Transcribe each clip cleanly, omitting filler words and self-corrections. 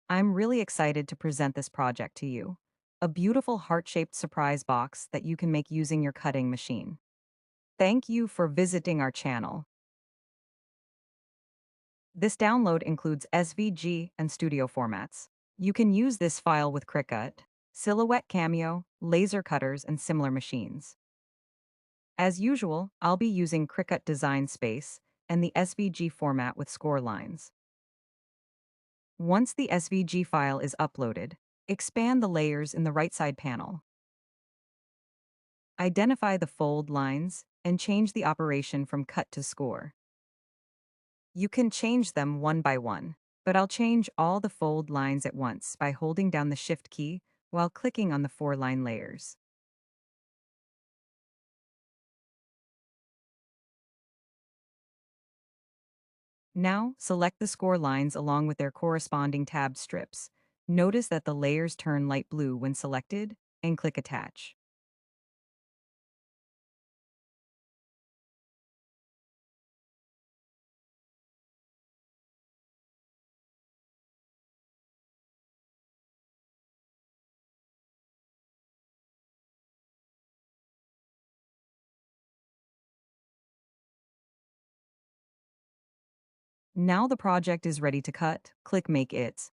I'm really excited to present this project to you. A beautiful heart-shaped surprise box that you can make using your cutting machine. Thank you for visiting our channel. This download includes SVG and studio formats. You can use this file with Cricut, Silhouette Cameo, laser cutters, and similar machines. As usual, I'll be using Cricut Design Space and the SVG format with score lines. Once the SVG file is uploaded, expand the layers in the right side panel. Identify the fold lines and change the operation from cut to score. You can change them one by one, but I'll change all the fold lines at once by holding down the Shift key while clicking on the 4-line layers. Now, select the score lines along with their corresponding tab strips. Notice that the layers turn light blue when selected, and click Attach. Now the project is ready to cut. Click Make It.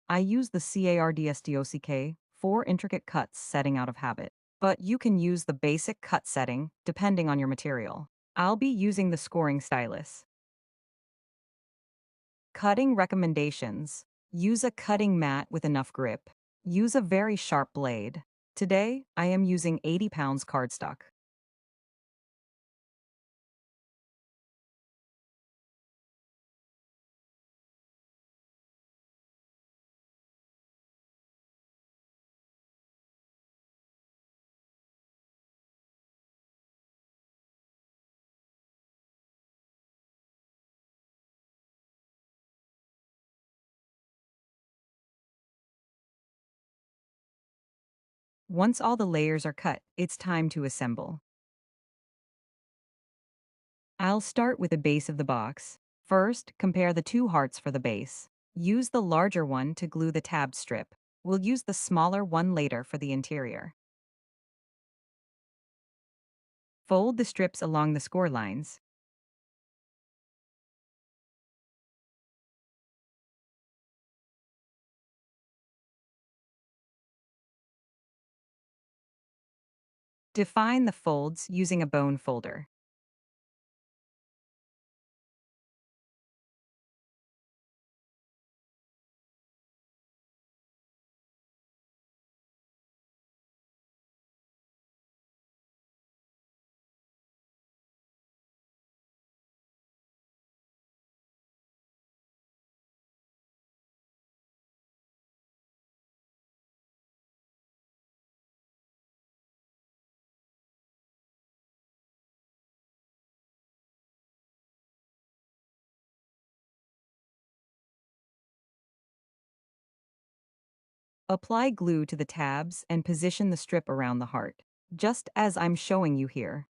I use the cardstock 4 intricate cuts setting out of habit, but you can use the basic cut setting depending on your material. I'll be using the scoring stylus. Cutting recommendations. Use a cutting mat with enough grip. Use a very sharp blade. Today, I am using 80 pounds cardstock. Once all the layers are cut, it's time to assemble. I'll start with the base of the box. First, compare the two hearts for the base. Use the larger one to glue the tab strip. We'll use the smaller one later for the interior. Fold the strips along the score lines. Define the folds using a bone folder. Apply glue to the tabs and position the strip around the heart, just as I'm showing you here.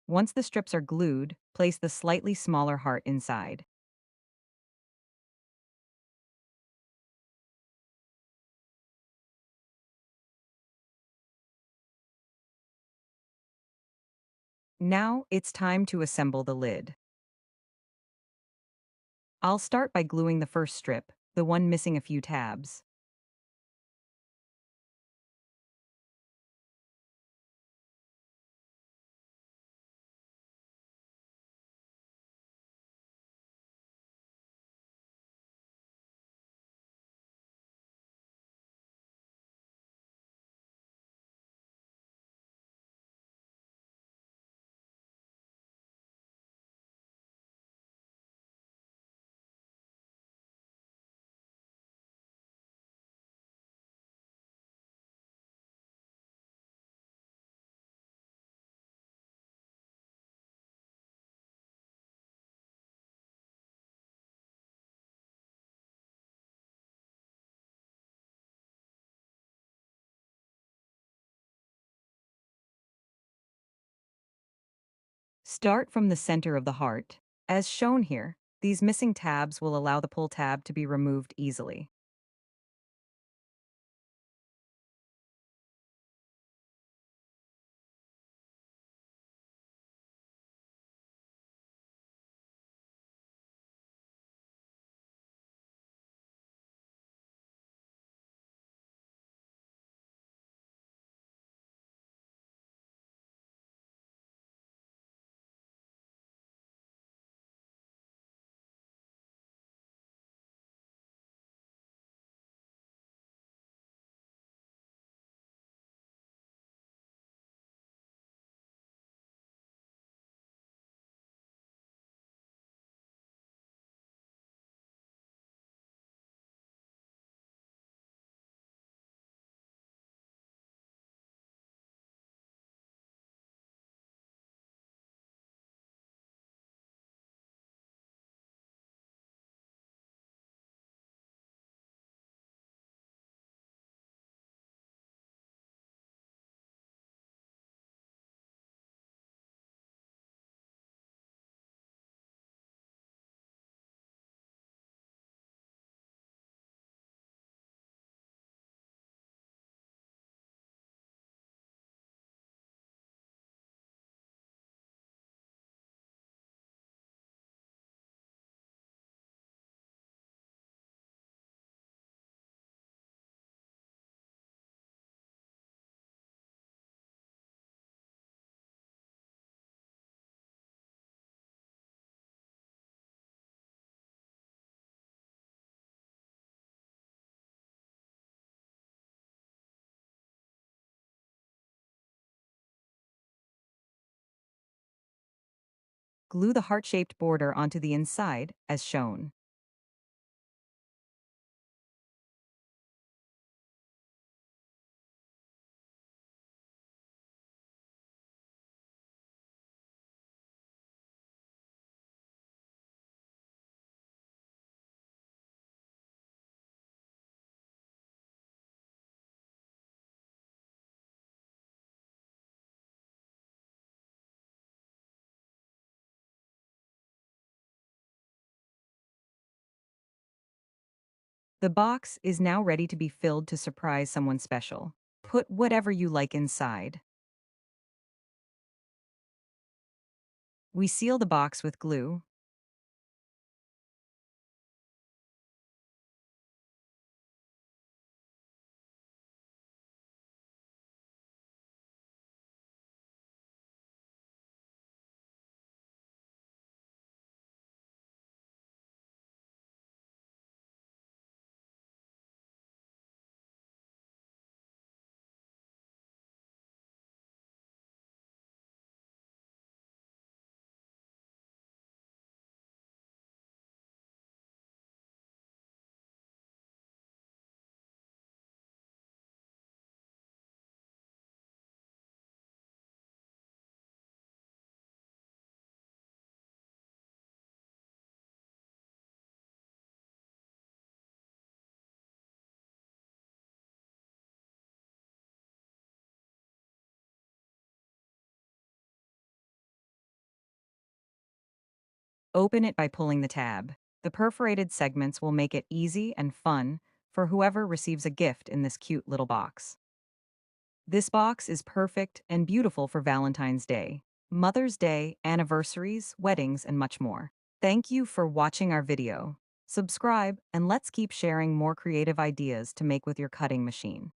Once the strips are glued, place the slightly smaller heart inside. Now, it's time to assemble the lid. I'll start by gluing the first strip, the one missing a few tabs. Start from the center of the heart. As shown here, these missing tabs will allow the pull tab to be removed easily. Glue the heart-shaped border onto the inside, as shown. The box is now ready to be filled to surprise someone special. Put whatever you like inside. We seal the box with glue. Open it by pulling the tab. The perforated segments will make it easy and fun for whoever receives a gift in this cute little box. This box is perfect and beautiful for Valentine's Day, Mother's Day, anniversaries, weddings, and much more. Thank you for watching our video. Subscribe and let's keep sharing more creative ideas to make with your cutting machine.